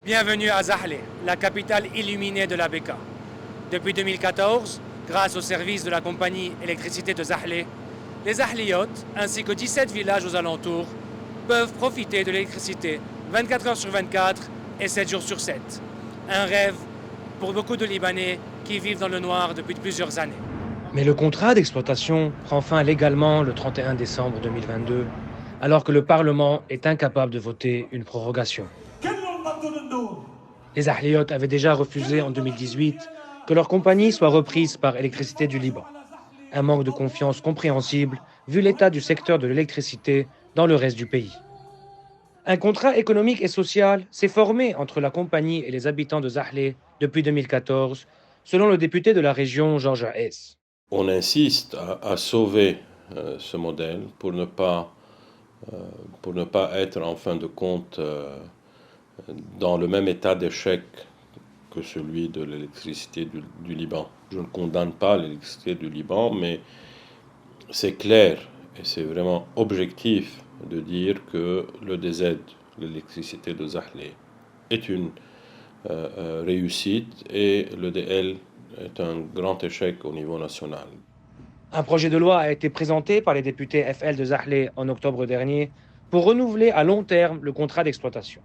Bienvenue à Zahle, la capitale illuminée de la Bekaa. Depuis 2014, grâce au service de la compagnie électricité de Zahle, les Zahliotes, ainsi que 17 villages aux alentours, peuvent profiter de l'électricité 24 heures sur 24 et 7 jours sur 7. Un rêve pour beaucoup de Libanais qui vivent dans le noir depuis plusieurs années. Mais le contrat d'exploitation prend fin légalement le 31 décembre 2022, alors que le Parlement est incapable de voter une prorogation. Les Zahliotes avaient déjà refusé en 2018 que leur compagnie soit reprise par Électricité du Liban. Un manque de confiance compréhensible vu l'état du secteur de l'électricité dans le reste du pays. Un contrat économique et social s'est formé entre la compagnie et les habitants de Zahle depuis 2014, selon le député de la région Georges Hess. On insiste à sauver ce modèle pour ne pas être en fin de compte dans le même état d'échec que celui de l'électricité du Liban. Je ne condamne pas l'électricité du Liban, mais c'est clair et c'est vraiment objectif de dire que le DZ, l'électricité de Zahle, est une réussite et le DL est un grand échec au niveau national. Un projet de loi a été présenté par les députés FL de Zahle en octobre dernier pour renouveler à long terme le contrat d'exploitation.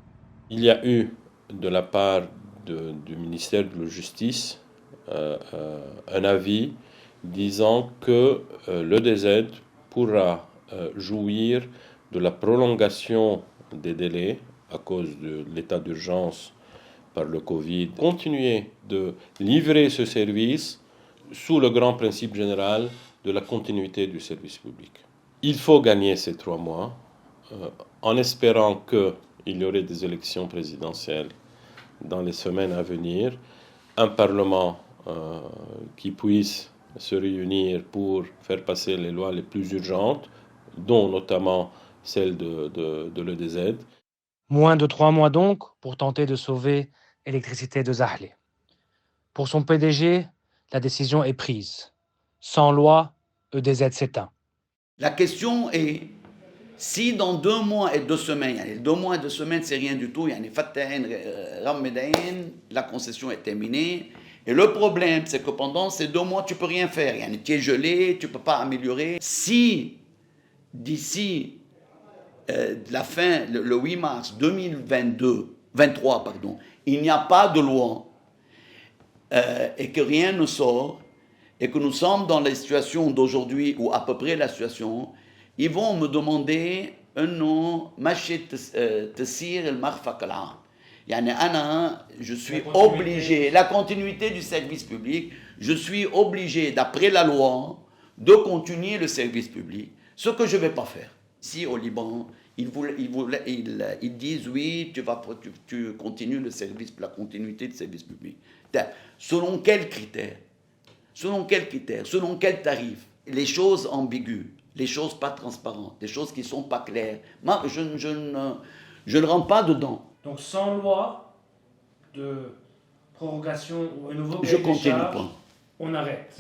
Il y a eu de la part du ministère de la Justice un avis disant que l'EDZ pourra jouir de la prolongation des délais à cause de l'état d'urgence par le Covid, continuer de livrer ce service sous le grand principe général de la continuité du service public. Il faut gagner ces 3 mois en espérant qu'il y aurait des élections présidentielles dans les semaines à venir, un Parlement qui puisse se réunir pour faire passer les lois les plus urgentes, dont notamment celle de l'EDZ. Moins de 3 mois donc pour tenter de sauver Électricité de Zahle. Pour son PDG, la décision est prise. Sans loi, EDZ s'éteint. La question est, si dans 2 mois et 2 semaines, 2 mois et 2 semaines, c'est rien du tout, la concession est terminée. Et le problème, c'est que pendant ces 2 mois, tu ne peux rien faire. Tu es gelé, tu ne peux pas améliorer. Si, d'ici la fin, le 8 mars 2023, il n'y a pas de loi et que rien ne sort, et que nous sommes dans la situation d'aujourd'hui, ou à peu près la situation, ils vont me demander un nom, je suis obligé, la continuité du service public, je suis obligé, d'après la loi, de continuer le service public, ce que je ne vais pas faire. Ici au Liban, ils disent oui, tu continues le service, la continuité du service public. Selon quels critères? Selon quels critères? Selon quels tarifs? Les choses ambiguës, les choses pas transparentes, les choses qui ne sont pas claires. Moi, je ne rentre pas dedans. Donc sans loi de prorogation ou un nouveau je continue pas. On arrête.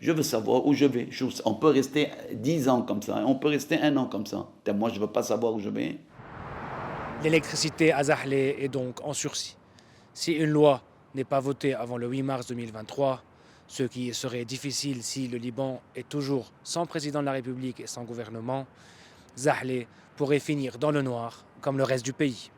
Je veux savoir où je vais. On peut rester 10 ans comme ça, on peut rester 1 an comme ça. Moi, je ne veux pas savoir où je vais. L'électricité à Zahle est donc en sursis. Si une loi n'est pas votée avant le 8 mars 2023, ce qui serait difficile si le Liban est toujours sans président de la République et sans gouvernement, Zahle pourrait finir dans le noir comme le reste du pays.